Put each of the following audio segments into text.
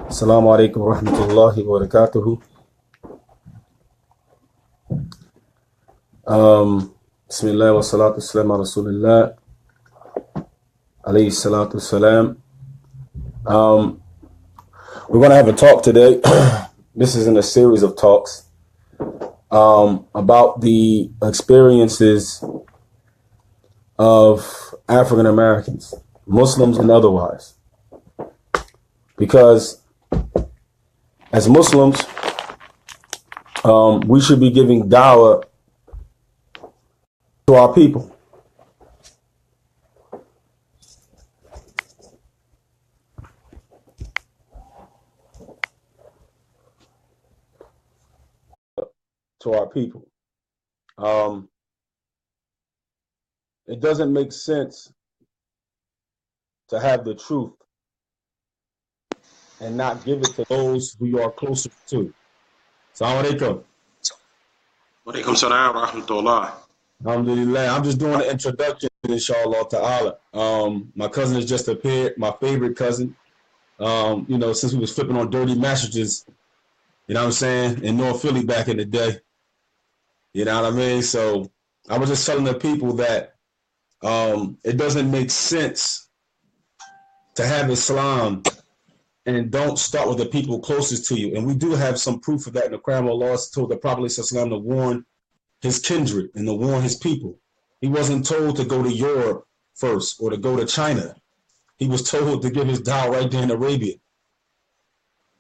Assalamu alaikum wa rahmatullahi wa barakatuhu. Bismillah wa salatu salam ala rasulillah alayhi salatu salam. We're going to have a talk today. This is in a series of talks about the experiences of African Americans, Muslims and otherwise. Because as Muslims, we should be giving dawah to our people. To our people. It doesn't make sense to have the truth and not give it to those who you are closer to. Assalamu alaikum. Walaikum salam wa rahmatullah. Alhamdulillah. I'm just doing the introduction, inshallah ta'ala. My cousin has just appeared, my favorite cousin. Since we was flipping on dirty mattresses, you know what I'm saying, in North Philly back in the day. You know what I mean? So I was just telling the people that it doesn't make sense to have Islam and don't start with the people closest to you. And we do have some proof of that in the Quran. Allah told the Prophet ﷺ to warn his kindred and to warn his people. He wasn't told to go to Europe first or to go to China. He was told to give his dawah right there in Arabia.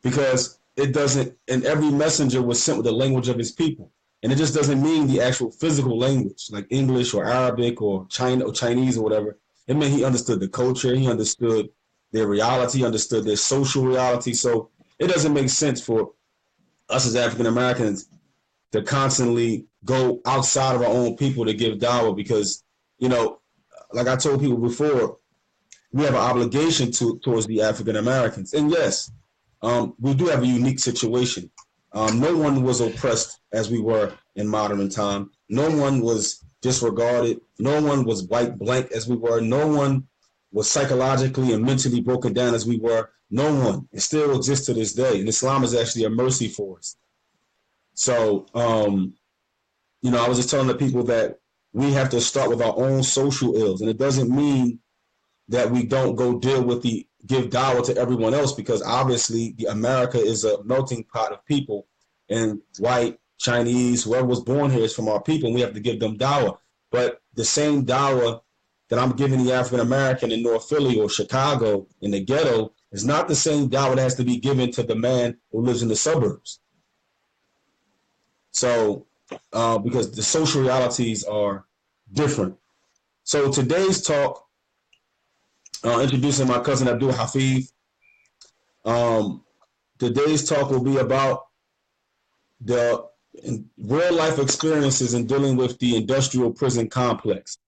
Because it doesn't, and every messenger was sent with the language of his people. And it just doesn't mean the actual physical language, like English or Arabic or China or Chinese or whatever. It meant he understood the culture, he understood their reality, understood their social reality. So it doesn't make sense for us as African Americans to constantly go outside of our own people to give dawah because, like I told people before, we have an obligation towards the African Americans. And yes, we do have a unique situation. No one was oppressed as we were in modern time. No one was disregarded. No one was white blank as we were. No one was psychologically and mentally broken down as we were. No one. It still exists to this day. And Islam is actually a mercy for us. So, I was just telling the people that we have to start with our own social ills. And it doesn't mean that we don't go deal with give dawah to everyone else, because obviously America is a melting pot of people, and white, Chinese, whoever was born here is from our people, and we have to give them dawah. But the same dawah that I'm giving the African American in North Philly or Chicago in the ghetto is not the same dawah that has to be given to the man who lives in the suburbs. So, because the social realities are different. So today's talk, introducing my cousin Abdul, Hafith. Today's talk will be about the real life experiences in dealing with the industrial prison complex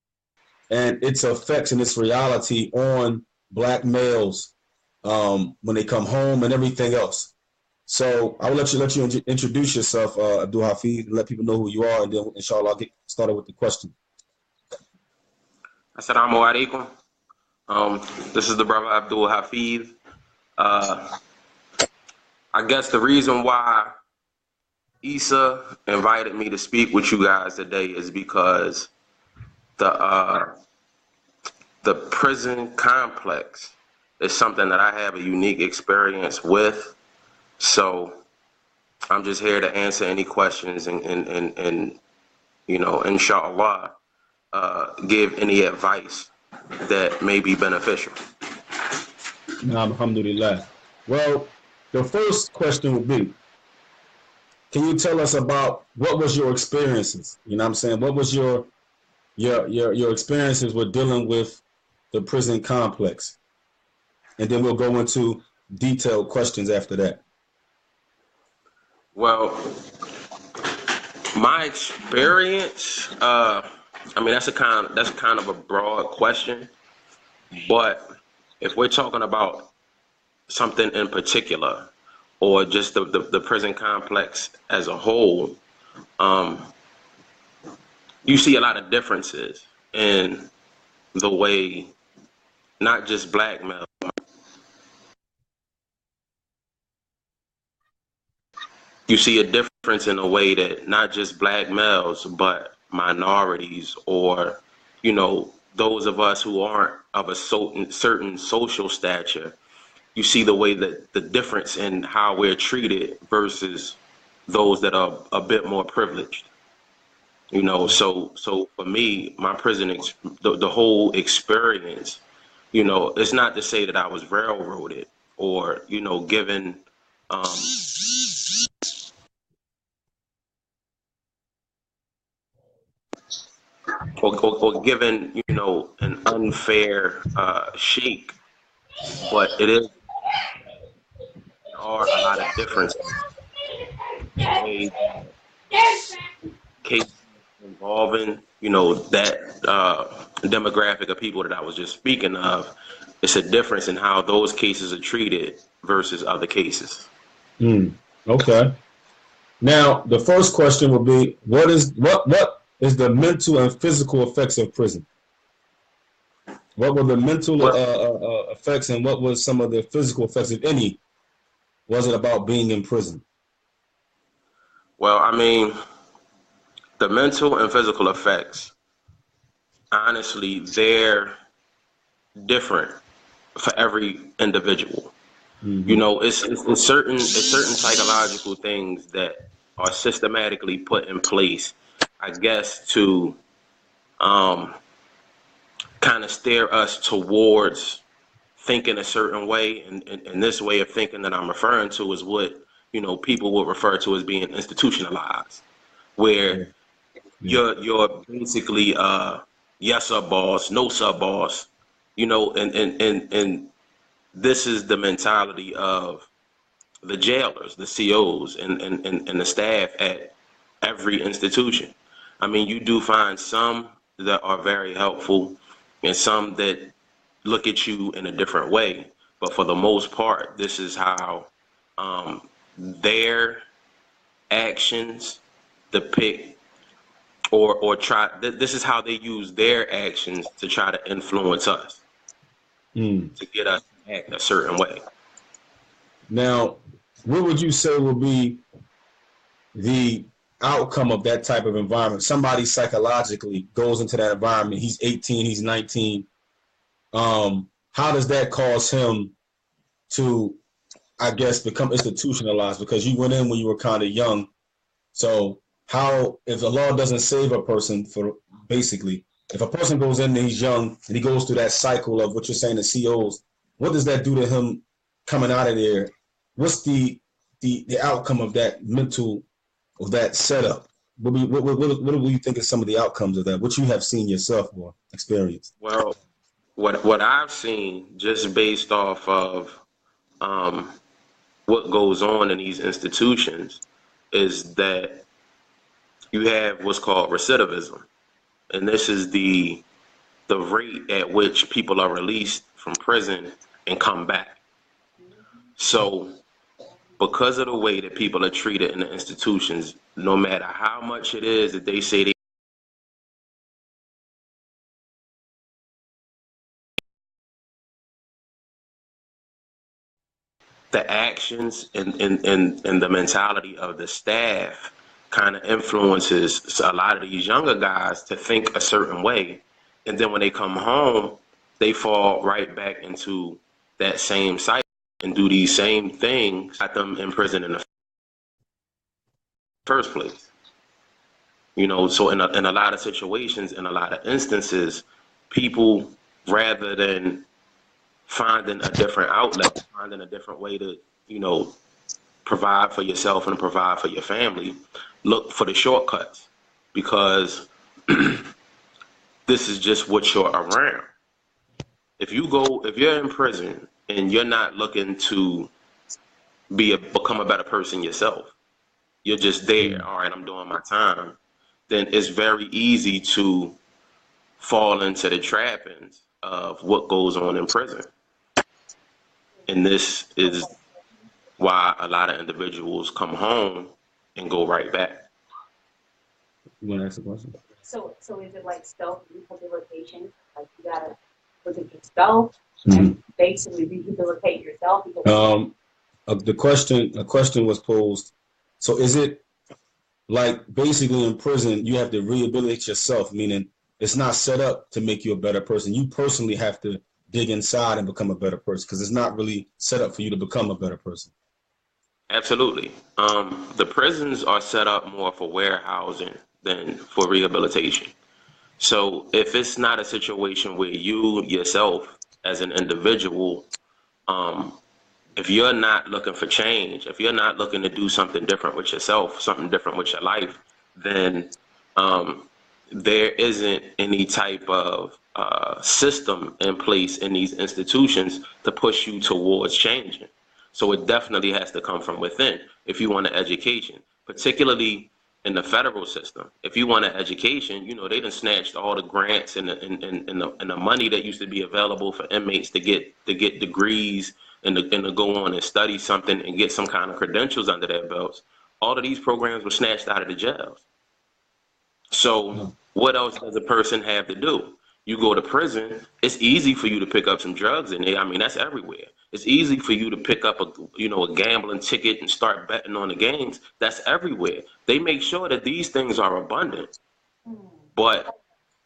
and its effects and its reality on black males when they come home and everything else. So I will let you introduce yourself, Abdul Hafith, and let people know who you are, and then inshallah I'll get started with the question. Assalamu alaikum. This is the brother Abdul Hafith. I guess the reason why Issa invited me to speak with you guys today is because the prison complex is something that I have a unique experience with. So I'm just here to answer any questions and inshallah, give any advice that may be beneficial. Alhamdulillah. Well, the first question would be, can you tell us about what was your experiences? You know what I'm saying? What was your experiences with dealing with the prison complex? And then we'll go into detailed questions after that. Well, my experience, that's kind of a broad question, but if we're talking about something in particular, or just the prison complex as a whole, you see a lot of differences in the way not just black males, you see a difference in the way that not just black males, but minorities or, those of us who aren't of a certain social stature, you see the way that the difference in how we're treated versus those that are a bit more privileged. So for me, my the whole experience, it's not to say that I was railroaded or, given um, or given, an unfair shake, but there are a lot of differences in the way that cases involving, that demographic of people that I was just speaking of. It's a difference in how those cases are treated versus other cases. Okay. Now, the first question would be, what is the mental and physical effects of prison? What were the mental Well, effects, and what was some of the physical effects, if any, was it about being in prison? well, I mean, the mental and physical effects, honestly, they're different for every individual. Mm-hmm. It's certain psychological things that are systematically put in place, I guess, to um, kind of steer us towards thinking a certain way. And this way of thinking that I'm referring to is what, people would refer to as being institutionalized, Yeah. where Yeah. you're basically yes sub boss, no sub boss, and this is the mentality of the jailers, the COs, and the staff at every institution. I mean, you do find some that are very helpful and some that look at you in a different way. But for the most part, this is how their actions depict or try. This is how they use their actions to try to influence us, Mm. to get us to act a certain way. Now, what would you say will be the outcome of that type of environment? Somebody psychologically goes into that environment. He's 18, he's 19. How does that cause him to, I guess, become institutionalized? Because you went in when you were kind of young. So how, if the law doesn't save a person, for basically, if a person goes in and he's young and he goes through that cycle of what you're saying, the COs, what does that do to him coming out of there? What's the outcome of that mental, of that setup? What do you think is some of the outcomes of that? What you have seen yourself or experienced? Well, what I've seen just based off of um, what goes on in these institutions is that you have what's called recidivism, and this is the rate at which people are released from prison and come back. So, because of the way that people are treated in the institutions, no matter how much it is that they say the actions and the mentality of the staff kind of influences a lot of these younger guys to think a certain way. And then when they come home, they fall right back into that same cycle and do these same things at them in prison in the first place. So in a lot of situations, in a lot of instances, people, rather than finding a different outlet, finding a different way to, you know, provide for yourself and provide for your family, look for the shortcuts because this is just what you're around. If you're in prison and you're not looking to become a better person yourself, you're just there. Mm. All right, I'm doing my time. Then it's very easy to fall into the trappings of what goes on in prison. And this is why a lot of individuals come home and go right back. You want to ask a question? So is it like self rehabilitation? Like you gotta look at yourself Mm-hmm. and basically rehabilitate yourself because The question, a question was posed So is it like basically in prison you have to rehabilitate yourself, meaning it's not set up to make you a better person. You personally have to dig inside and become a better person because it's not really set up for you to become a better person. Absolutely. The prisons are set up more for warehousing than for rehabilitation. So if it's not a situation where you yourself as an individual, um, if you're not looking for change, if you're not looking to do something different with yourself, something different with your life, then um, there isn't any type of system in place in these institutions to push you towards changing. So it definitely has to come from within if you want an education, particularly in the federal system. If you want an education, they done snatched all the grants and the money that used to be available for inmates to get degrees and to go on and study something and get some kind of credentials under their belts. All of these programs were snatched out of the jails. So what else does a person have to do? You go to prison, it's easy for you to pick up some drugs in there. I mean, that's everywhere. It's easy for you to pick up a gambling ticket and start betting on the games. That's everywhere. They make sure that these things are abundant. But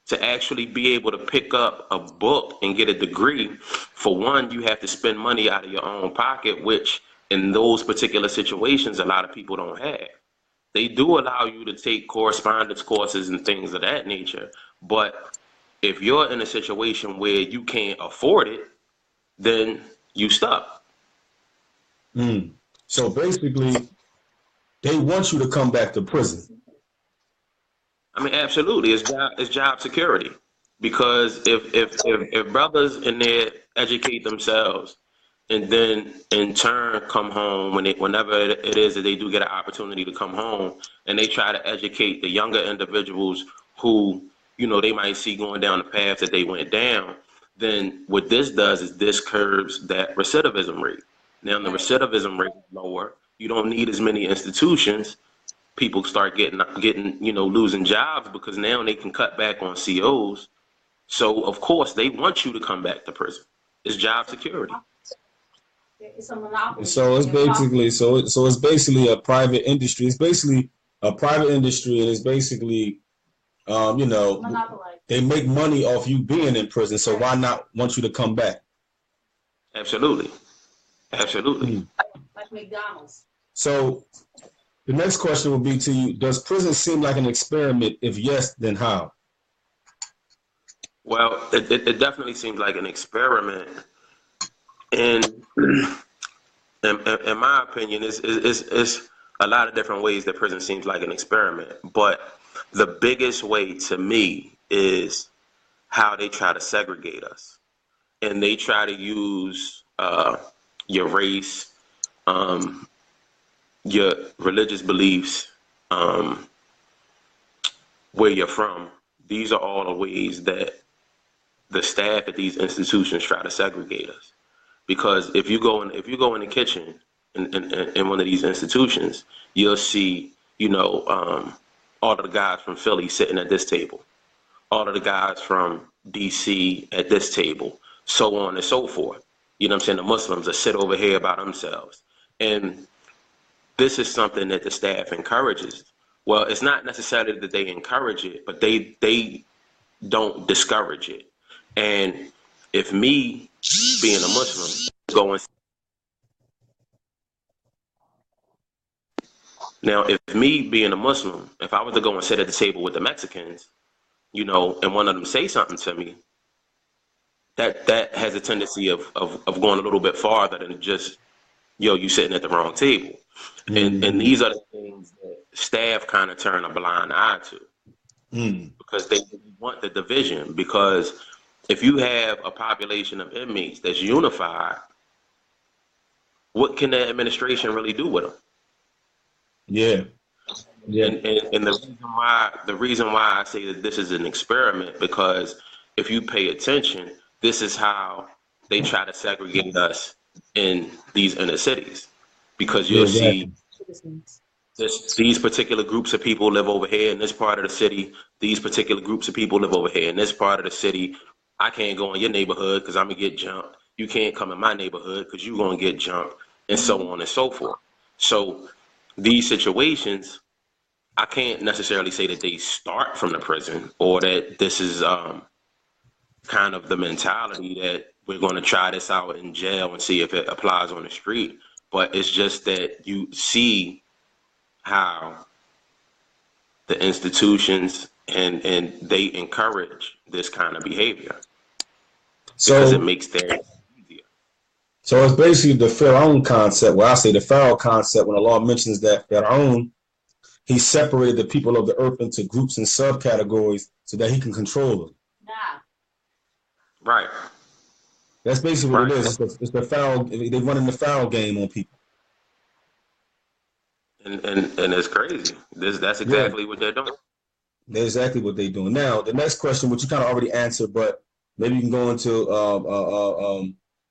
to actually be able to pick up a book and get a degree, for one, you have to spend money out of your own pocket, which in those particular situations, a lot of people don't have. They do allow you to take correspondence courses and things of that nature. But if you're in a situation where you can't afford it, then you stuck. So basically, they want you to come back to prison. I mean, absolutely, it's job security. Because if brothers in there educate themselves and then in turn come home whenever it is that they do get an opportunity to come home and they try to educate the younger individuals who they might see going down the path that they went down, then what this does is this curbs that recidivism rate. Now the recidivism rate is lower. You don't need as many institutions. People start getting losing jobs because now they can cut back on COs. So of course they want you to come back to prison. It's job security. It's a monopoly. So it's basically a private industry. It's basically a private industry, and it's basically Monopolized. they make money off you being in prison. So why not want you to come back? Absolutely. Like McDonald's. So the next question will be to you: does prison seem like an experiment? If yes, then how? Well, it definitely seems like an experiment, and in my opinion, it's a lot of different ways that prison seems like an experiment. But the biggest way to me is how they try to segregate us, and they try to use your race, your religious beliefs, where you're from. These are all the ways that the staff at these institutions try to segregate us. Because if you go in the kitchen in one of these institutions, you'll see, all of the guys from Philly sitting at this table, all of the guys from DC at this table, so on and so forth. You know what I'm saying? The Muslims are sit over here by themselves. And this is something that the staff encourages. Well, it's not necessarily that they encourage it, but they don't discourage it. And if me being a Muslim going now, if me being a Muslim, if I was to go and sit at the table with the Mexicans, and one of them say something to me, that has a tendency of going a little bit farther than just, you sitting at the wrong table. And these are the things that staff kind of turn a blind eye to because they want the division. Because if you have a population of inmates that's unified, what can the administration really do with them? Yeah. And the reason why I say that this is an experiment, because if you pay attention, this is how they try to segregate us in these inner cities. Because you'll see these particular groups of people live over here in this part of the city. These particular groups of people live over here in this part of the city. I can't go in your neighborhood because I'm going to get jumped. You can't come in my neighborhood because you're going to get jumped, and so on and so forth. So these situations, I can't necessarily say that they start from the prison or that this is kind of the mentality that we're going to try this out in jail and see if it applies on the street. But it's just that you see how the institutions and they encourage this kind of behavior because it So, makes their easier. so it's basically the Pharaoh concept. Well, I say the Pharaoh concept when the law mentions that Pharaoh, he separated the people of the earth into groups and subcategories so that he can control them. Nah. Right, That's basically what right. it is. It's the Pharaoh. They running the Pharaoh game on people. And it's crazy. That's Yeah, exactly what they're doing. that's exactly what they're doing. Now, the next question, which you kind of already answered, but maybe you can go into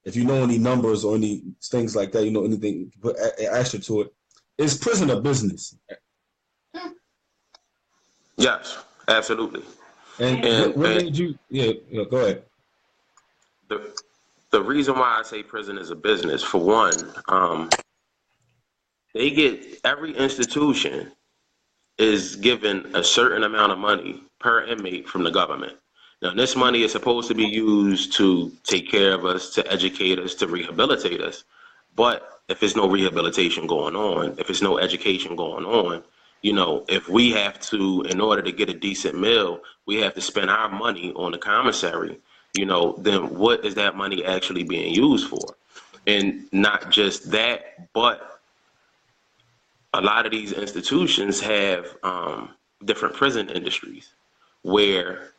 if you know any numbers or any things like that, you know anything, put extra to it. Is prison a business? Yes, absolutely. And And what and made you? Yeah, yeah, go ahead. the the reason why I say prison is a business, for one, they get every institution is given a certain amount of money per inmate from the government. Now, this money is supposed to be used to take care of us, to educate us, to rehabilitate us. But if there's no rehabilitation going on, if there's no education going on, if we have to, in order to get a decent meal, we have to spend our money on the commissary, then what is that money actually being used for? And not just that, but a lot of these institutions have different prison industries where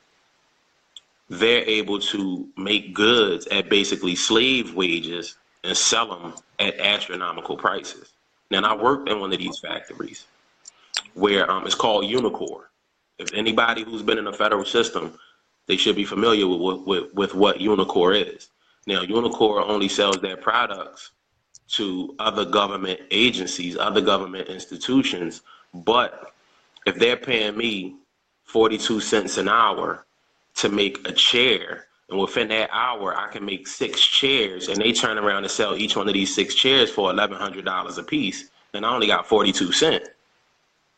they're able to make goods at basically slave wages and sell them at astronomical prices. Now, I worked in one of these factories where it's called Unicor. If anybody who's been in the federal system, they should be familiar with what Unicor is. Now, Unicor only sells their products to other government agencies, other government institutions. But if they're paying me 42 cents an hour to make a chair, and within that hour I can make 6 chairs, and they turn around and sell each one of these 6 chairs for $1,100 a piece, then I only got 42 cents.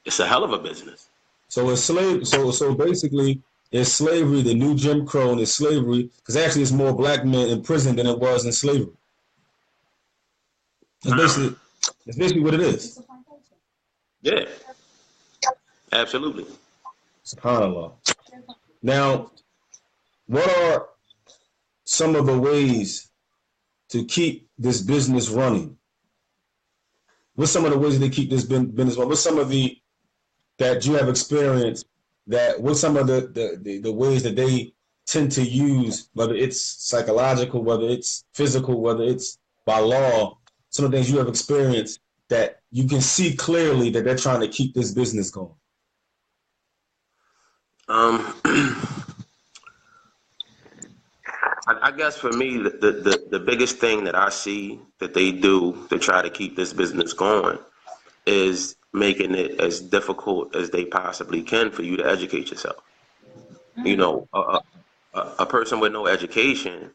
It's a hell of a business. So it's slave. So basically, it's slavery. The new Jim Crow and it's slavery because actually it's more black men in prison than it was in slavery. It's basically it's basically what it is. Yeah, absolutely. SubhanAllah. Now, what are some of the ways to keep this business running? What's some of the ways they keep this business running? What's some of the that you have experienced that what's some of the ways that they tend to use, whether it's psychological, whether it's physical, whether it's by law, some of the things you have experienced that you can see clearly that they're trying to keep this business going? I guess for me, the biggest thing that I see that they do to try to keep this business going is making it as difficult as they possibly can for you to educate yourself. A person with no education,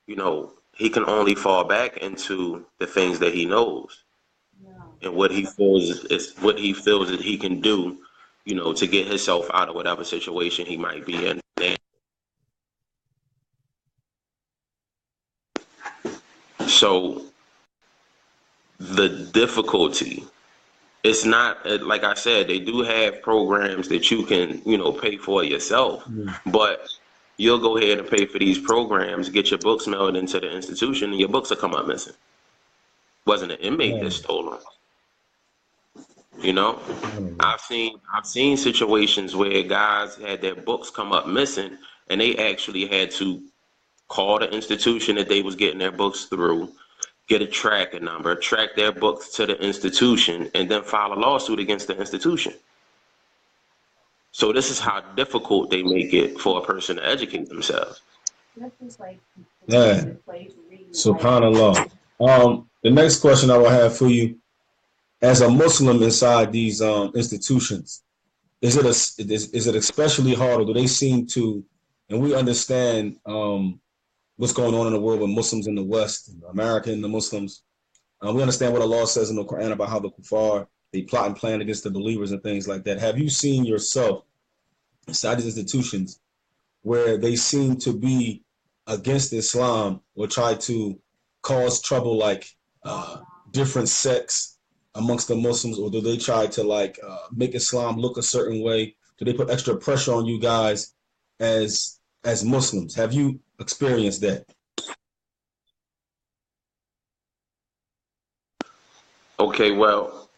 he can only fall back into the things that he knows and what he feels is what he feels that he can do, to get himself out of whatever situation he might be in. So the difficulty, it's not like I said, they do have programs that you can, pay for yourself, but you'll go ahead and pay for these programs, get your books mailed into the institution, and your books will come up missing. Wasn't an inmate that stole them. I've seen situations where guys had their books come up missing, and they actually had to call the institution that they was getting their books through, get a tracking number, track their books to the institution, and then file a lawsuit against the institution. So this is how difficult they make it for a person to educate themselves. Yeah. SubhanAllah. The next question I will have for you, as a Muslim inside these institutions, is it especially hard, or do they seem to, and we understand what's going on in the world with Muslims in the West, America and the Muslims. We understand what Allah says in the Quran about how the kuffar they plot and plan against the believers and things like that. Have you seen yourself inside these institutions where they seem to be against Islam or try to cause trouble, like different sects amongst the Muslims, or do they try to make Islam look a certain way? Do they put extra pressure on you guys as Muslims? Have you experienced that? Okay, well,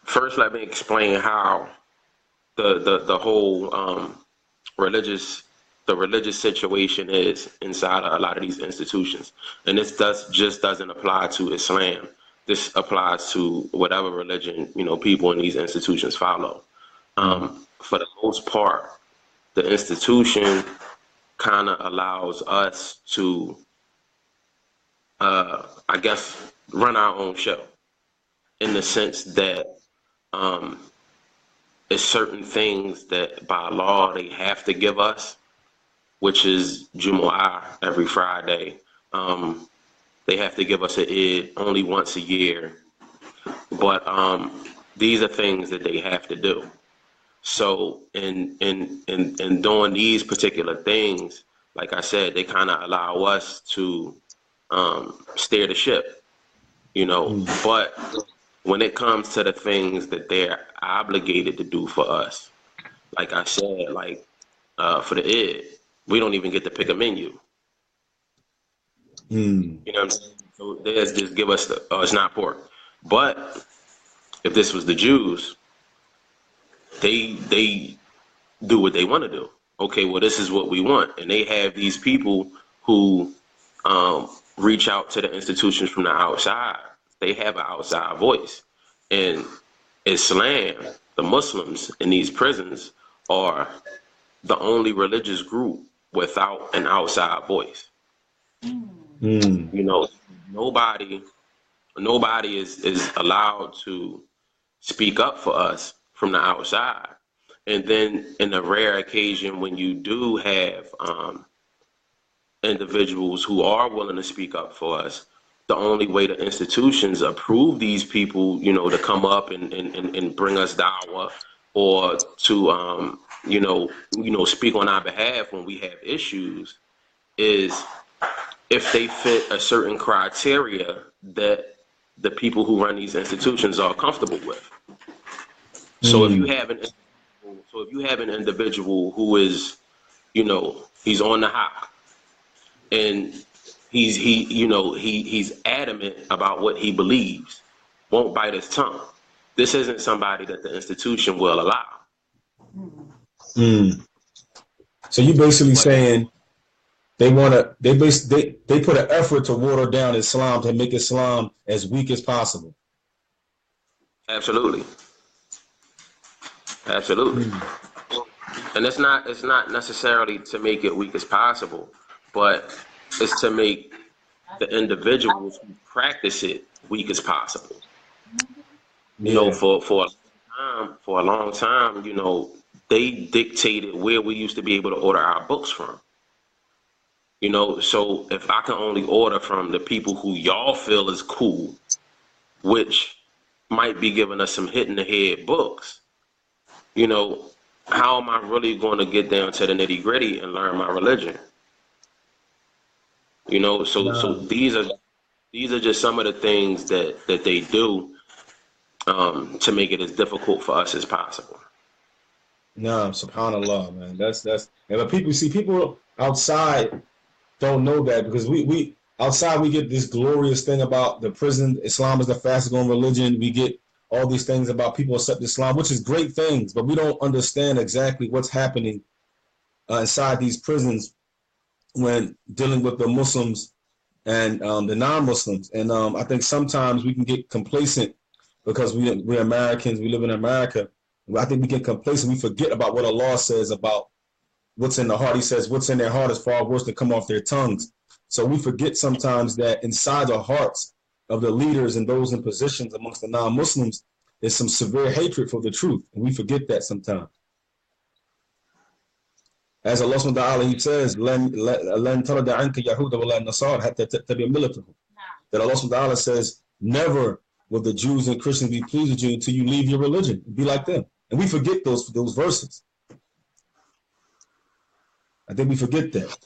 first let me explain how the whole religious situation is inside a lot of these institutions, and this just doesn't apply to Islam. This applies to whatever religion people in these institutions follow. For the most part, the institution kind of allows us to, I guess, run our own show, in the sense that there's certain things that by law they have to give us, which is Jumu'ah every Friday. They have to give us an Eid only once a year. But these are things that they have to do. So in doing these particular things, like I said, they kind of allow us to steer the ship, But when it comes to the things that they're obligated to do for us, like I said, for the Eid, we don't even get to pick a menu. You know what I'm saying? So there's just give us it's not pork. But if this was the Jews, they do what they want to do. Okay, well, this is what we want. And they have these people who reach out to the institutions from the outside. They have an outside voice. And Islam, the Muslims in these prisons, are the only religious group without an outside voice. Nobody is allowed to speak up for us from the outside. And then in a rare occasion when you do have individuals who are willing to speak up for us, the only way the institutions approve these people, to come up and bring us dawah, or to speak on our behalf when we have issues, is if they fit a certain criteria that the people who run these institutions are comfortable with. So if you have an individual who is, he's on the hop, and he's adamant about what he believes, won't bite his tongue, this isn't somebody that the institution will allow. So you basically saying they put an effort to water down Islam, to make Islam as weak as possible. Absolutely. And it's not necessarily to make it weak as possible, but it's to make the individuals who practice it weak as possible. For a long time, they dictated where we used to be able to order our books from. So if I can only order from the people who y'all feel is cool, which might be giving us some hit in the head books, how am I really going to get down to the nitty gritty and learn my religion? So these are just some of the things that they do to make it as difficult for us as possible. No, subhanallah, man. That's but people outside don't know that, because we outside we get this glorious thing about the prison. Islam is the fastest growing religion. We get all these things about people accept Islam, which is great things, but we don't understand exactly what's happening inside these prisons when dealing with the Muslims and the non-Muslims. And I think sometimes we can get complacent because we're Americans, we live in America. I think we get complacent. We forget about what Allah says about what's in the heart. He says what's in their heart is far worse than come off their tongues. So we forget sometimes that inside the hearts of the leaders and those in positions amongst the non-Muslims is some severe hatred for the truth. And we forget that sometimes. As Allah subhanahu wa ta'ala, he says, that Allah subhanahu wa ta'ala says, never will the Jews and Christians be pleased with you until you leave your religion and be like them? And we forget those verses. I think we forget that.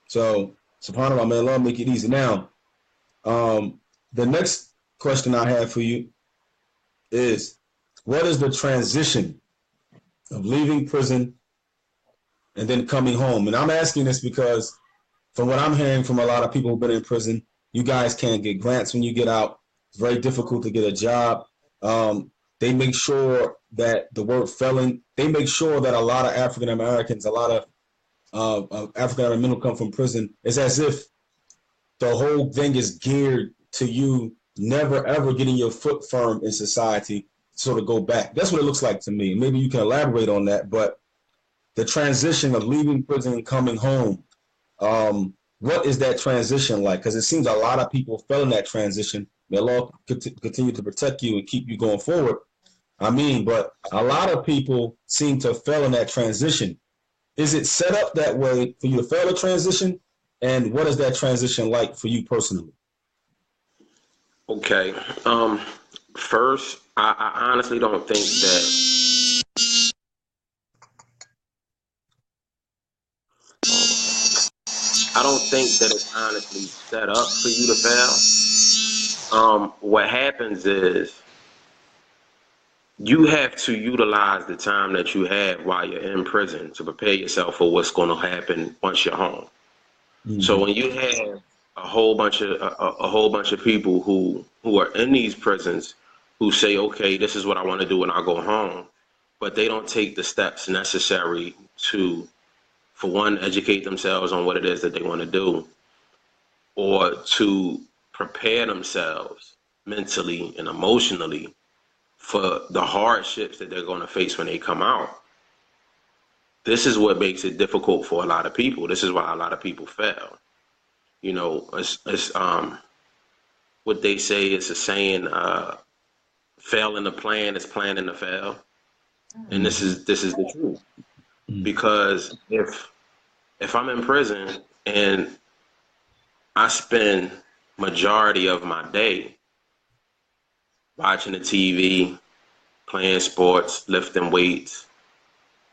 So, subhanAllah, may Allah make it easy. Now, the next question I have for you is, what is the transition of leaving prison and then coming home? And I'm asking this because from what I'm hearing from a lot of people who've been in prison, you guys can't get grants when you get out. It's very difficult to get a job. They make sure that the word felon, they make sure that a lot of African Americans, a lot of African American men who come from prison, it's as if the whole thing is geared to you never ever getting your foot firm in society, sort of go back. That's what it looks like to me. Maybe you can elaborate on that, but the transition of leaving prison and coming home, what is that transition like? Because it seems a lot of people fell in that transition. May Allah continue to protect you and keep you going forward. I mean, but a lot of people seem to fail in that transition. Is it set up that way for you to fail a transition? And what is that transition like for you personally? Okay. First, I honestly don't think that. I don't think that it's honestly set up for you to fail. What happens is you have to utilize the time that you have while you're in prison to prepare yourself for what's going to happen once you're home. Mm-hmm. So when you have a whole bunch of people who are in these prisons who say, okay, this is what I want to do when I go home, but they don't take the steps necessary to, for one, educate themselves on what it is that they want to do, or to prepare themselves mentally and emotionally for the hardships that they're going to face when they come out. This is what makes it difficult for a lot of people. This is why a lot of people fail. You know, it's what they say is a saying, failing to plan is planning to fail. And this is the truth. Because if I'm in prison and I spend majority of my day watching the TV, playing sports, lifting weights,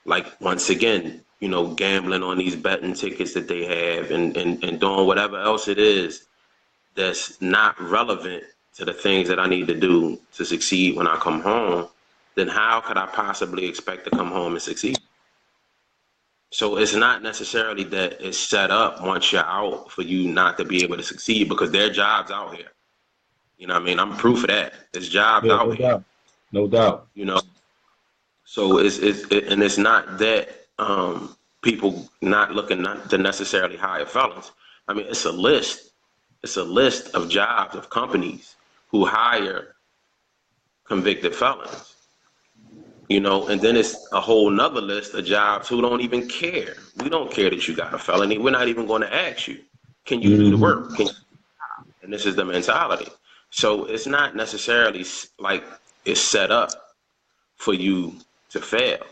like once again, you know, gambling on these betting tickets that they have and doing whatever else it is that's not relevant to the things that I need to do to succeed when I come home, then how could I possibly expect to come home and succeed? So it's not necessarily that it's set up once you're out for you not to be able to succeed, because there are jobs out here. You know what I mean? I'm proof of that. There's jobs out here. No doubt. You know, so it's not that people not looking to necessarily hire felons. I mean, it's a list. It's a list of jobs, of companies who hire convicted felons. You know, and then it's a whole nother list of jobs who don't even care. We don't care that you got a felony. We're not even going to ask you, can you do the work? And this is the mentality. So it's not necessarily like it's set up for you to fail.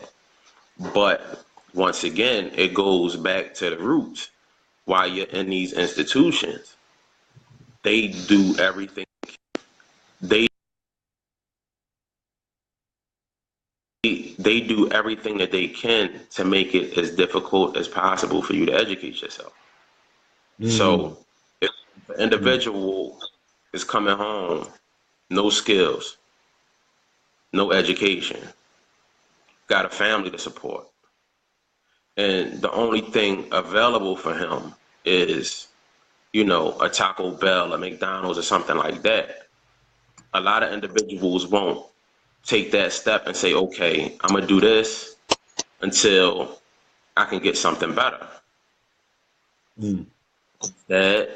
But once again, it goes back to the roots. While you're in these institutions, they do everything. They do everything that they can to make it as difficult as possible for you to educate yourself. So if an individual is coming home, no skills, no education, got a family to support, and the only thing available for him is, you know, a Taco Bell, a McDonald's, or something like that, a lot of individuals won't take that step and say, okay, I'm gonna do this until I can get something better. That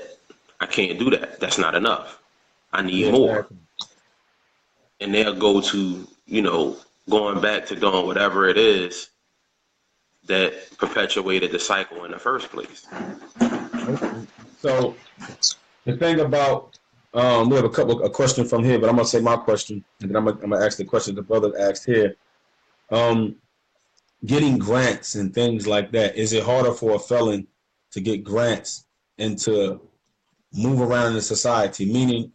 I can't do that. That's not enough. I need more. And they'll go to, you know, going back to doing whatever it is that perpetuated the cycle in the first place. So the thing about we have a question from here, but I'm gonna say my question, and then I'm gonna ask the question the brother asked here. Getting grants and things like that, is it harder for a felon to get grants and to move around in society? Meaning,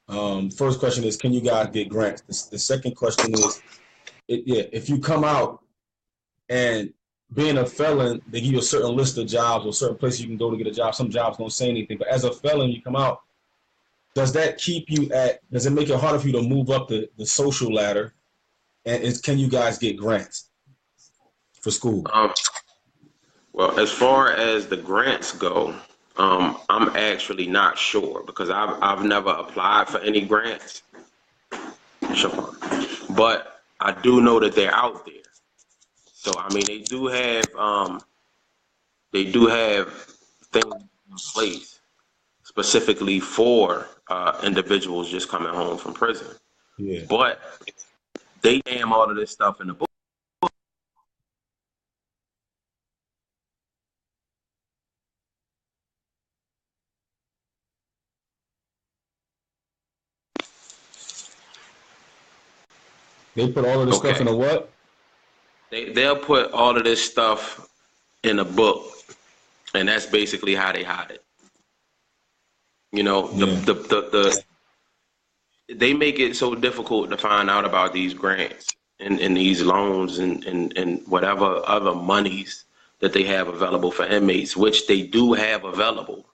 First question is, can you guys get grants? The second question is, if you come out and being a felon, they give you a certain list of jobs or certain places you can go to get a job. Some jobs don't say anything, but as a felon, you come out. Does that keep you does it make it harder for you to move up the social ladder? And can you guys get grants for school? Well, as far as the grants go, I'm actually not sure because I've never applied for any grants. Sure. But I do know that they're out there. So I mean, they do have things in place specifically for individuals just coming home from prison. Yeah. But they damn all of this stuff in the book. They put all of this stuff in a what? They'll put all of this stuff in a book, and that's basically how they hide it. You know, they make it so difficult to find out about these grants and these loans and whatever other monies that they have available for inmates, which they do have available.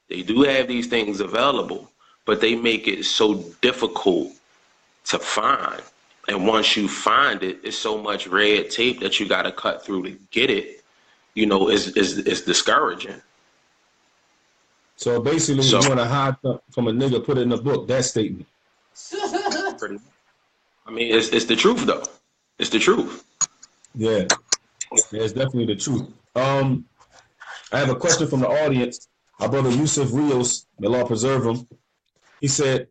They do have these things available, but they make it so difficult to find. And once you find it, it's so much red tape that you got to cut through to get it. You know, it's discouraging. So basically, you want to hide from a nigga, put it in a book. That statement. I mean, it's the truth though. It's the truth. Yeah, it's definitely the truth. I have a question from the audience. Our brother Yusuf Rios, may Allah preserve him. He said,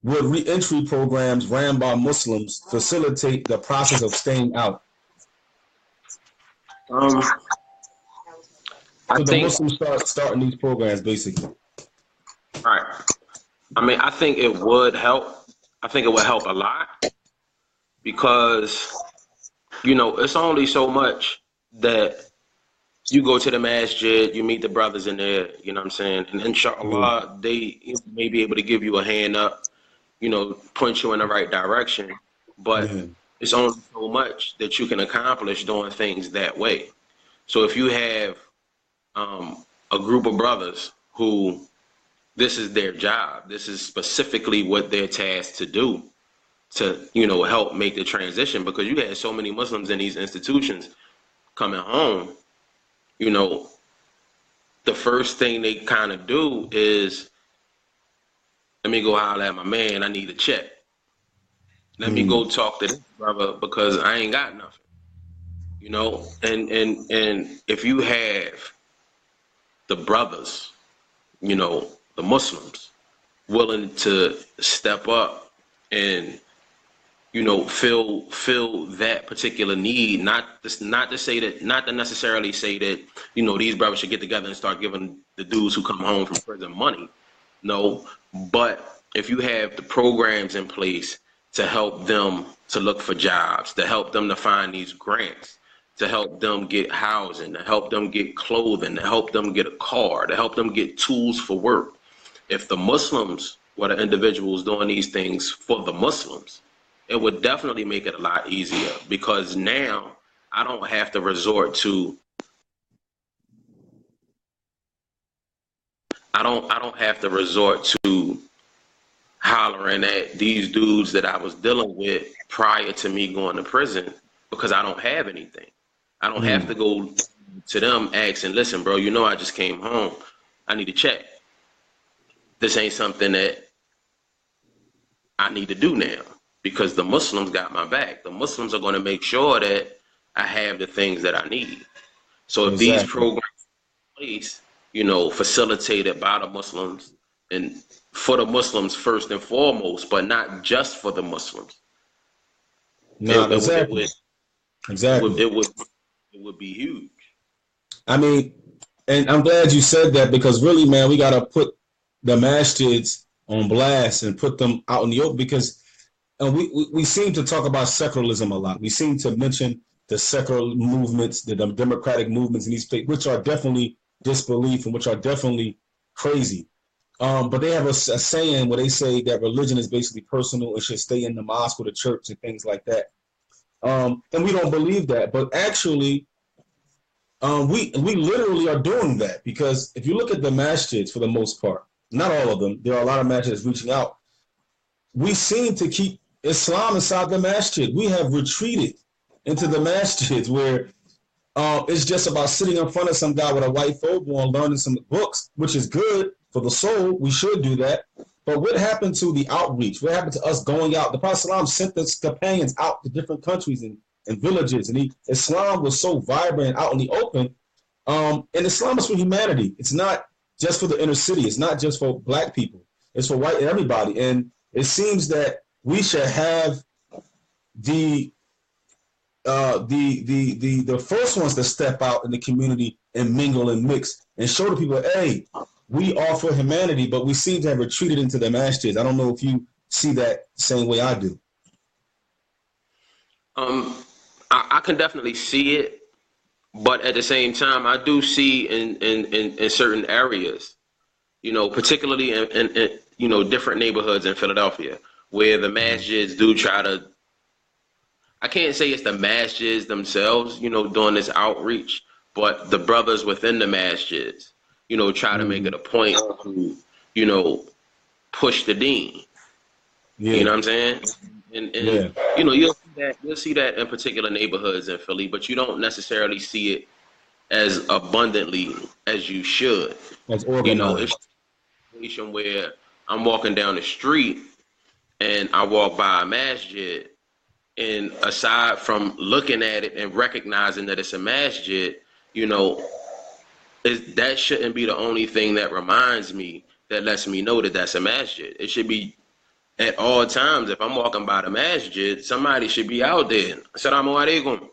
would re-entry programs ran by Muslims facilitate the process of staying out? I think Muslims starting these programs basically. Right. I mean, I think it would help. I think it would help a lot because, you know, it's only so much that you go to the masjid, you meet the brothers in there, you know what I'm saying? And inshallah, they may be able to give you a hand up, you know, point you in the right direction. But it's only so much that you can accomplish doing things that way. So if you have a group of brothers who this is their job, this is specifically what they're tasked to do to, you know, help make the transition, because you had so many Muslims in these institutions coming home, you know, the first thing they kind of do is, let me go holler at my man, I need a check. Let me go talk to this brother because I ain't got nothing. You know, and if you have the brothers, you know, the Muslims willing to step up and, you know, fill that particular need, not to necessarily say that, you know, these brothers should get together and start giving the dudes who come home from prison money. No, but if you have the programs in place to help them to look for jobs, to help them to find these grants, to help them get housing, to help them get clothing, to help them get a car, to help them get tools for work. If the Muslims were the individuals doing these things for the Muslims, it would definitely make it a lot easier, because now I don't have to resort to hollering at these dudes that I was dealing with prior to me going to prison, because I don't have anything. I don't have to go to them asking, listen, bro, you know, I just came home. I need a check. This ain't something that I need to do now, because the Muslims got my back. The Muslims are going to make sure that I have the things that I need. So if these programs in place, you know, facilitated by the Muslims and for the Muslims first and foremost, but not just for the Muslims. No, exactly. It would be huge. I mean, and I'm glad you said that, because really, man, we got to put the masjids on blast and put them out in the open, because we seem to talk about secularism a lot. We seem to mention the secular movements, the democratic movements in these states, which are definitely disbelief and which are definitely crazy. But they have a saying where they say that religion is basically personal. It should stay in the mosque or the church and things like that. And we don't believe that. But actually, we literally are doing that, because if you look at the masjids for the most part, not all of them, there are a lot of masjids reaching out. We seem to keep Islam inside the masjid. We have retreated into the masjids where it's just about sitting in front of some guy with a white phobe on learning some books, which is good for the soul. We should do that. But what happened to the outreach? What happened to us going out? The Prophet ﷺ sent his companions out to different countries and villages, and Islam was so vibrant out in the open. And Islam is for humanity. It's not just for the inner city. It's not just for black people. It's for white and everybody. And it seems that we should have the first ones to step out in the community and mingle and mix and show the people, hey, we are for humanity, but we seem to have retreated into the masjids. I don't know if you see that the same way I do. I can definitely see it, but at the same time, I do see in certain areas, particularly in different neighborhoods in Philadelphia, where the masjids do try to. I can't say it's the masjids themselves, doing this outreach, but the brothers within the masjids, try to make it a point to, push the deen. Yeah. You know what I'm saying? And Yeah. you'll see that in particular neighborhoods in Philly, but you don't necessarily see it as abundantly as you should. That's organized. It's a situation where I'm walking down the street and I walk by a masjid, and aside from looking at it and recognizing that it's a masjid, that shouldn't be the only thing that reminds me, that lets me know that that's a masjid. It should be at all times. If I'm walking by the masjid, somebody should be out there. Assalamu alaikum.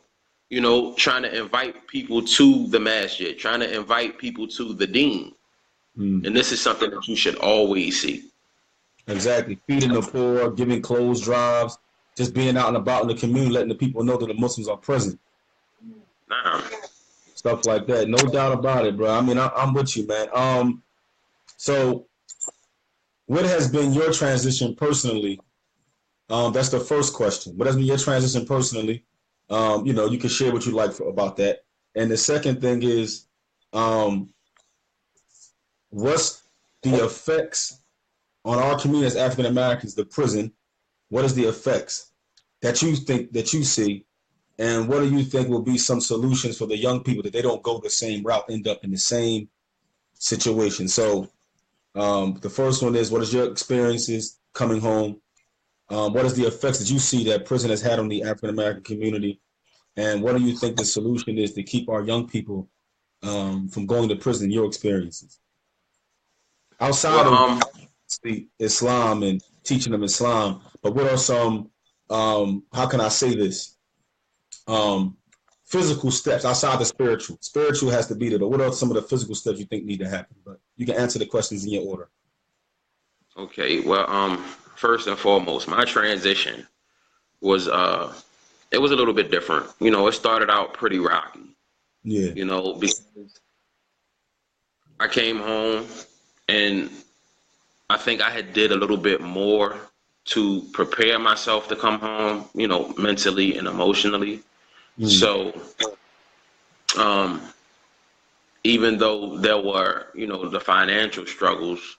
Trying to invite people to the masjid, trying to invite people to the deen. And this is something that you should always see. Exactly. Feeding the poor, giving clothes drives, just being out and about in the community, letting the people know that the Muslims are present. Nah. Stuff like that. No doubt about it, bro. I mean, I'm with you, man. So what has been your transition personally? That's the first question. What has been your transition personally? You can share what you like about that. And the second thing is, what's the effects on our community as African Americans, the prison? What is the effects that you think, that you see? And what do you think will be some solutions for the young people that they don't go the same route, end up in the same situation? So the first one is, what is your experiences coming home? What is the effects that you see that prison has had on the African American community? And what do you think the solution is to keep our young people from going to prison, your experiences? Outside of Islam and teaching them Islam, but what are some, how can I say this? Physical steps outside the spiritual. Spiritual has to be there, but what are some of the physical steps you think need to happen? But you can answer the questions in your order. Okay, well, first and foremost, my transition was it was a little bit different. It started out pretty rocky. Yeah. Because I came home and I think I had did a little bit more to prepare myself to come home, mentally and emotionally. So, even though there were, the financial struggles,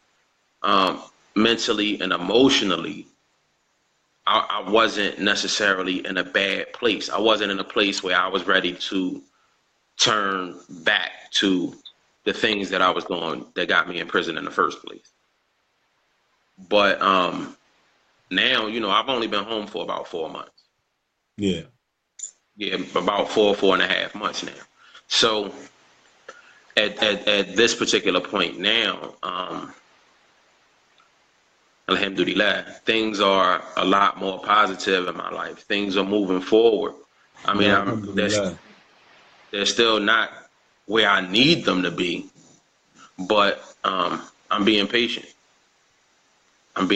mentally and emotionally, I wasn't necessarily in a bad place. I wasn't in a place where I was ready to turn back to the things that I was doing that got me in prison in the first place. But now, I've only been home for about 4 months. Yeah. Yeah, about 4.5 months now. So at this particular point now, alhamdulillah, things are a lot more positive in my life. Things are moving forward. I mean, they're still not where I need them to be, but I'm being patient. All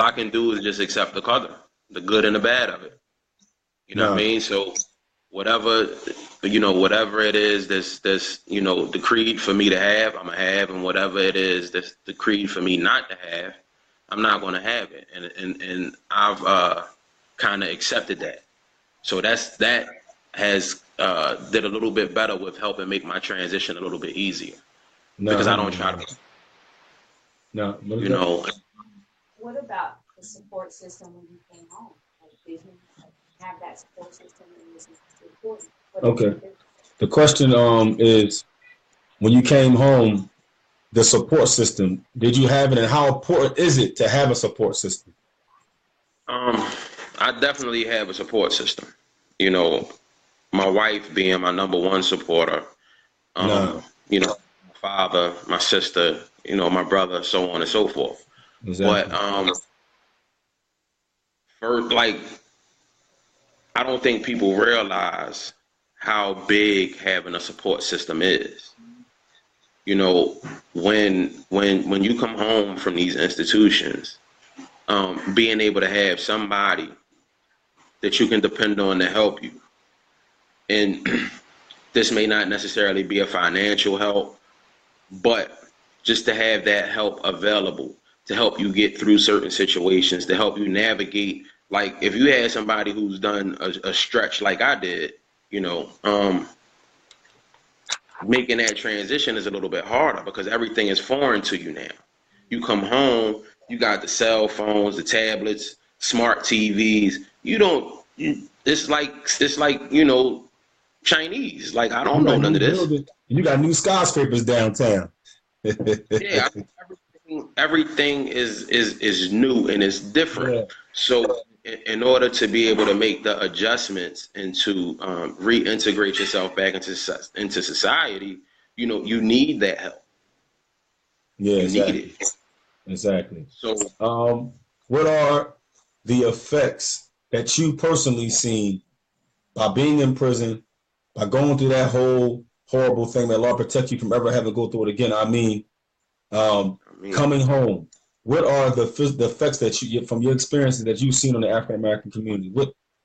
I can do is just accept the qadr, the good and the bad of it. You know what I mean? So whatever, whatever it is that's decreed for me to have, I'm gonna have, and whatever it is that's decreed for me not to have, I'm not gonna have it. And I've kind of accepted that. So that has did a little bit better with helping make my transition a little bit easier, because I don't try to, No, what is you that? know. What about the support system when you came home? Like, did you have that support system and was it important? What did Okay. you do? The question is, when you came home, the support system, did you have it, and how important is it to have a support system? Um, I definitely have a support system. You know, my wife being my number one supporter. No, My father, my sister, my brother, so on and so forth. But exactly. for like, I don't think people realize how big having a support system is. You know, when you come home from these institutions, being able to have somebody that you can depend on to help you, and this may not necessarily be a financial help, but just to have that help available to help you get through certain situations, to help you navigate. Like if you had somebody who's done a stretch like I did, making that transition is a little bit harder because everything is foreign to you now. You come home, you got the cell phones, the tablets, smart TVs. It's like Chinese. Like I You don't know got none new of this. buildings, you got new skyscrapers downtown. Yeah, everything is new and it's different. Yeah, So in order to be able to make the adjustments and to reintegrate yourself back into society, you need that help. yeah, You need exactly, it. exactly. So What are the effects that you personally seen by being in prison, by going through that whole horrible thing? That Lord protect you from ever having to go through it again. I mean, I mean, coming home. What are the effects that you get from your experiences that you've seen on the African American community?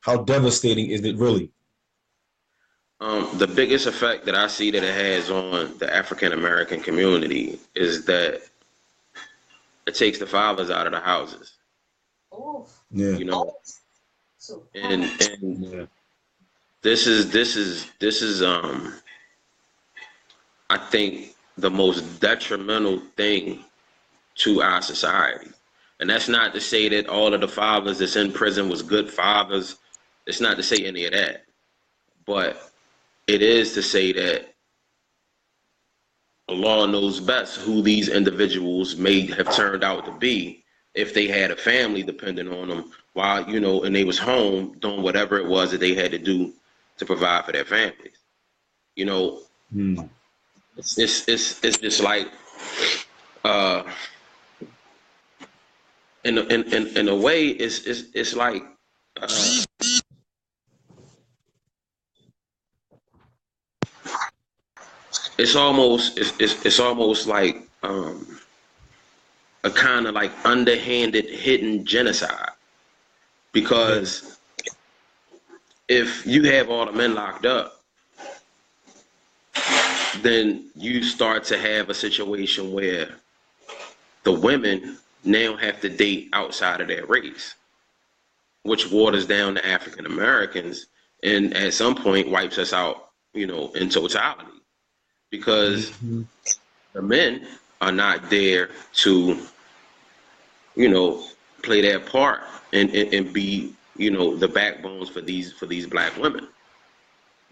How devastating is it really? the biggest effect that I see that it has on the African American community is that it takes the fathers out of the houses. Oh, Yeah, You know, so and yeah, this is I think the most detrimental thing to our society. And that's not to say that all of the fathers that's in prison was good fathers. It's not to say any of that. But it is to say that Allah knows best who these individuals may have turned out to be if they had a family depending on them while, and they was home doing whatever it was that they had to do to provide for their families. You know, mm, it's just like uh in a way it's like uh, it's almost like a kind of like underhanded hidden genocide, yeah, because if you have all the men locked up, then you start to have a situation where the women now have to date outside of their race, which waters down the African Americans and at some point wipes us out, in totality, because mm-hmm. the men are not there to, you know, play their part and be, the backbones for these black women.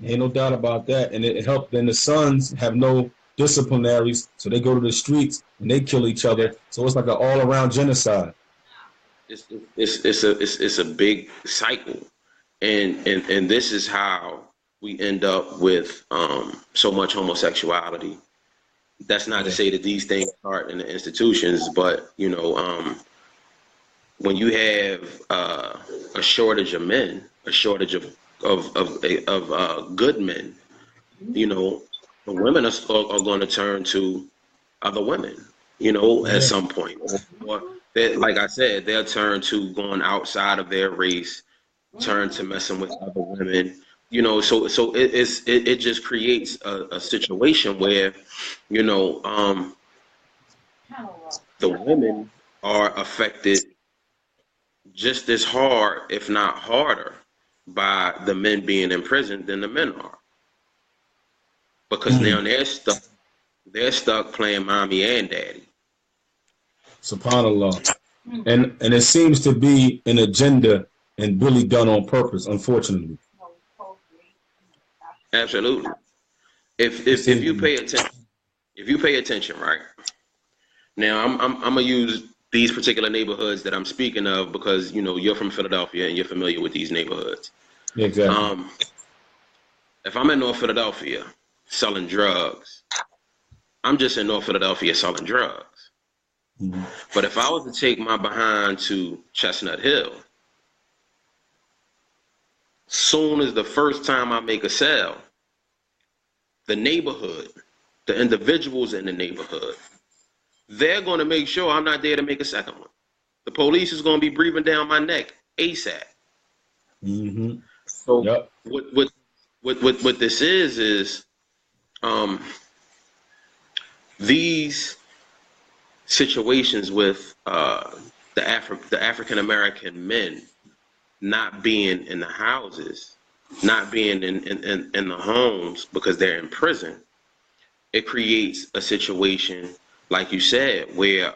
Ain't no doubt about that. And it helped. Then the sons have no disciplinaries, so they go to the streets and they kill each other. So it's like an all around genocide. It's a big cycle, and this is how we end up with so much homosexuality. That's not to Yeah, say that these things aren't in the institutions, but when you have a shortage of men, a shortage of good men, the women are going to turn to other women, at yeah, some point, or they, like I said, they'll turn to going outside of their race, turn to messing with other women, it just creates a situation where, you know, the women are affected just as hard, if not harder, by the men being in prison than the men are, because now they're stuck playing mommy and daddy. SubhanAllah. And it seems to be an agenda and really done on purpose, unfortunately. Absolutely. If you pay attention, right now, I'm gonna use these particular neighborhoods that I'm speaking of because you're from Philadelphia and you're familiar with these neighborhoods. Yeah, exactly. If I'm in North Philadelphia selling drugs, I'm just in North Philadelphia selling drugs. Mm-hmm. But if I was to take my behind to Chestnut Hill, soon as the first time I make a sale, the neighborhood, the individuals in the neighborhood, they're going to make sure I'm not there to make a second one. The police is going to be breathing down my neck ASAP. Mm-hmm. So yep. what this is these situations with the African American men not being in the houses, not being in the homes because they're in prison, it creates a situation, like you said, where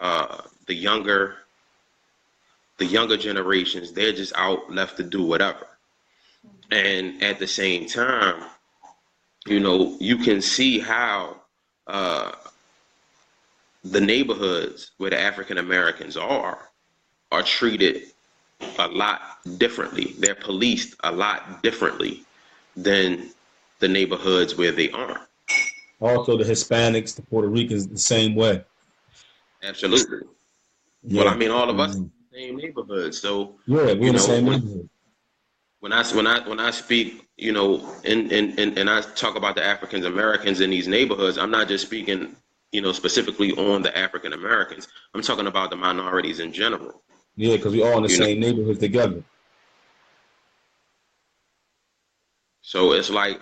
the younger generations, they're just out left to do whatever. And at the same time, you can see how the neighborhoods where the African Americans are treated a lot differently. They're policed a lot differently than the neighborhoods where they aren't. Also, the Hispanics, the Puerto Ricans, the same way. Absolutely. Yeah. Well, I mean, all of us in the same neighborhood. So yeah, we're in the same neighborhood. When I speak, and I talk about the African Americans in these neighborhoods, I'm not just speaking, specifically on the African Americans. I'm talking about the minorities in general. Yeah, because we all in the same neighborhood together. So it's like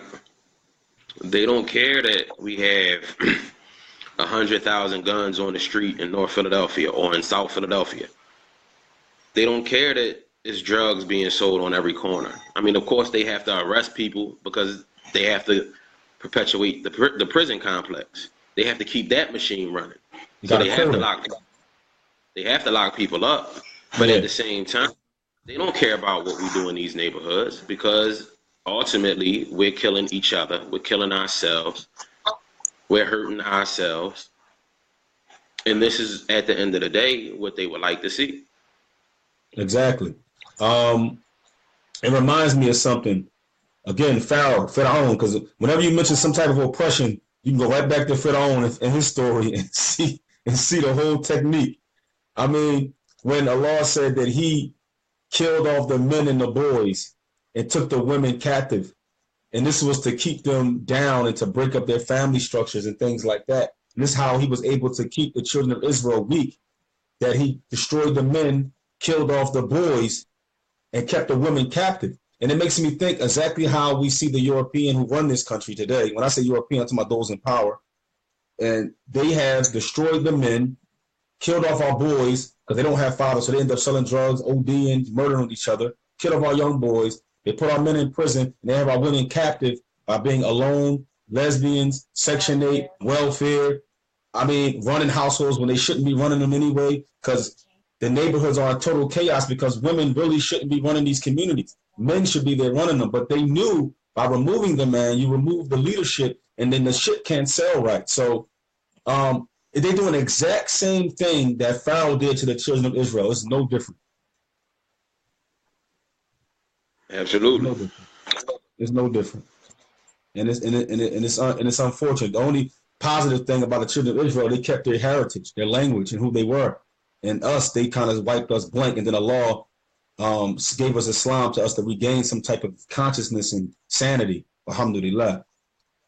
they don't care that we have 100,000 guns on the street in North Philadelphia or in South Philadelphia. They don't care that it's drugs being sold on every corner. I mean, of course, they have to arrest people because they have to perpetuate the prison complex. They have to keep that machine running. So they have to lock people up. But at the same time, they don't care about what we do in these neighborhoods because ultimately we're killing each other. We're killing ourselves. We're hurting ourselves. And this is, at the end of the day, what they would like to see. Exactly. It reminds me of something. Again, Pharaoh, because whenever you mention some type of oppression, you can go right back to Pharaoh and his story and see the whole technique. I mean, when Allah said that he killed off the men and the boys and took the women captive, and this was to keep them down and to break up their family structures and things like that. And this is how he was able to keep the children of Israel weak, that he destroyed the men, killed off the boys, and kept the women captive. And it makes me think exactly how we see the European who run this country today. When I say European, I'm talking about those in power. And they have destroyed the men, killed off our boys because they don't have fathers, so they end up selling drugs, ODing, murdering each other, killed off our young boys. They put our men in prison, and they have our women captive by being alone, lesbians, Section 8, welfare. I mean, running households when they shouldn't be running them anyway, because the neighborhoods are in total chaos because women really shouldn't be running these communities. Men should be there running them, but they knew by removing the man, you remove the leadership, and then the shit can't sell right. So they do an exact same thing that Pharaoh did to the children of Israel. It's no different. Absolutely. It's no different. And it's unfortunate. The only positive thing about the children of Israel, they kept their heritage, their language, and who they were. And us, they kind of wiped us blank. And then Allah gave us Islam to us to regain some type of consciousness and sanity. Alhamdulillah.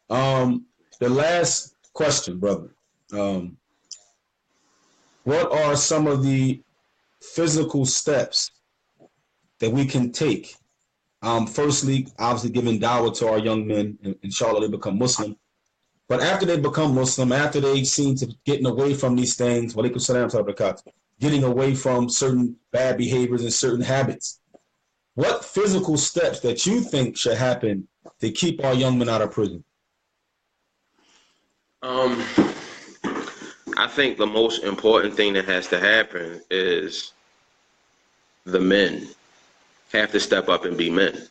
The last question, brother. What are some of the physical steps that we can take Firstly, obviously giving dawah to our young men, and inshallah they become Muslim. But after they become Muslim, after they seem to getting away from these things, walaikum salam wa barakatuh, getting away from certain bad behaviors and certain habits, what physical steps that you think should happen to keep our young men out of prison? I think the most important thing that has to happen is the men have to step up and be men.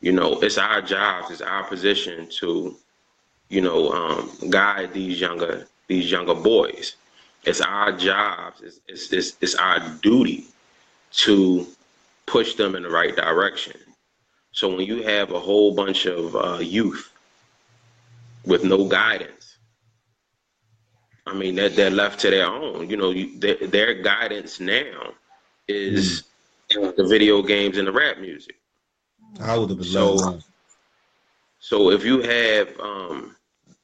You know, it's our jobs, it's our position to, guide these younger boys. It's our jobs, it's our duty to push them in the right direction. So when you have a whole bunch of youth with no guidance, I mean, they're left to their own. Their guidance now is the video games and the rap music. I would have been So if you have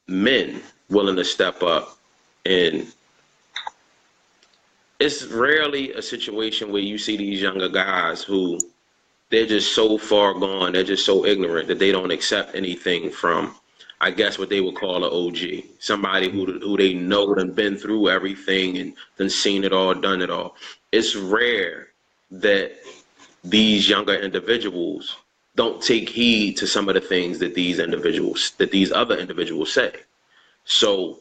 men willing to step up, and it's rarely a situation where you see these younger guys who they're just so far gone, they're just so ignorant that they don't accept anything from, I guess, what they would call an OG, somebody who they know and been through everything and then seen it all, done it all. It's rare that these younger individuals don't take heed to some of the things that these other individuals say. So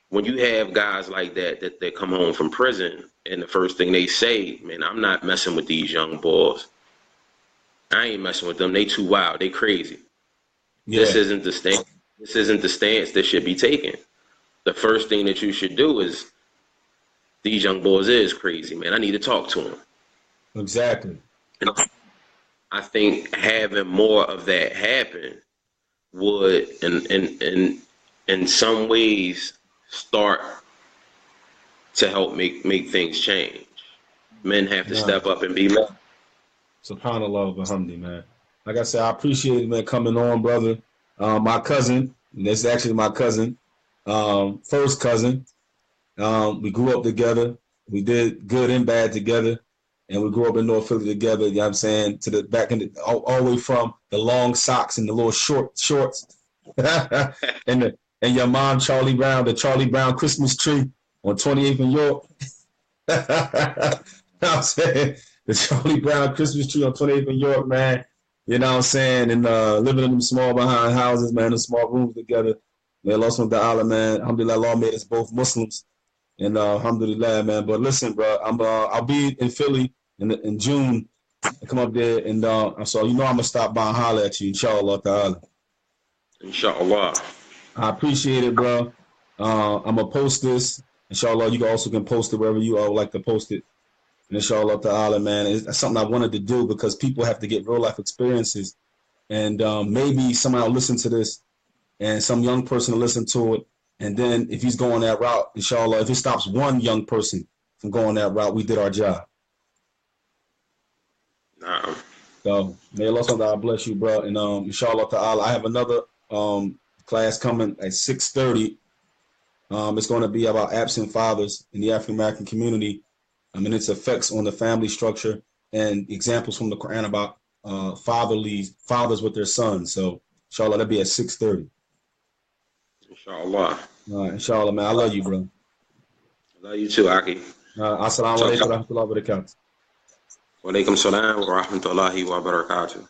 when you have guys like that come home from prison and the first thing they say, man, I'm not messing with these young boys. I ain't messing with them. They too wild. They crazy. Yeah. This isn't the stance that should be taken. The first thing that you should do is, these young boys is crazy, man. I need to talk to them. Exactly. And I think having more of that happen would, in some ways, start to help make things change. Men have to step up and be men. SubhanAllah, alhamdulillah, man. Like I said, I appreciate it, man, coming on, brother. My cousin, that's actually my cousin, first cousin. We grew up together. We did good and bad together. And we grew up in North Philly together, you know what I'm saying, to the back in all the way from the long socks and the little shorts. and your mom, Charlie Brown, the Charlie Brown Christmas tree on 28th and York. You know what I'm saying? The Charlie Brown Christmas tree on 28th and York, man. You know what I'm saying? And living in them small behind houses, man, in small rooms together. May Allah subhanahu wa ta'ala, man. Alhamdulillah, Allah made us both Muslims. And alhamdulillah, man. But listen, bro, I'll be in Philly in June. I come up there, and so I'm gonna stop by and holler at you, inshallah ta'ala. Inshallah. I appreciate it, bro. I'm gonna post this. Inshallah, you also can post it wherever you would like to post it. And inshallah ta'ala, man, it's something I wanted to do because people have to get real life experiences. And maybe someone will listen to this and some young person will listen to it. And then if he's going that route, inshallah, if it stops one young person from going that route, we did our job. So may Allah subhanahu wa ta'ala bless you, bro. And inshallah ta'ala, I have another class coming at 6:30. It's going to be about absent fathers in the African American community. And its effects on the family structure and examples from the Quran about fathers with their sons. So inshallah, that'll be at 6:30. Inshallah. Inshallah, man. I love you, bro. I love you too, Aki. Assalamu alaikum wa rahmatullahi wa barakatuh. Wa alaikum salam wa rahmatullahi wa barakatuh.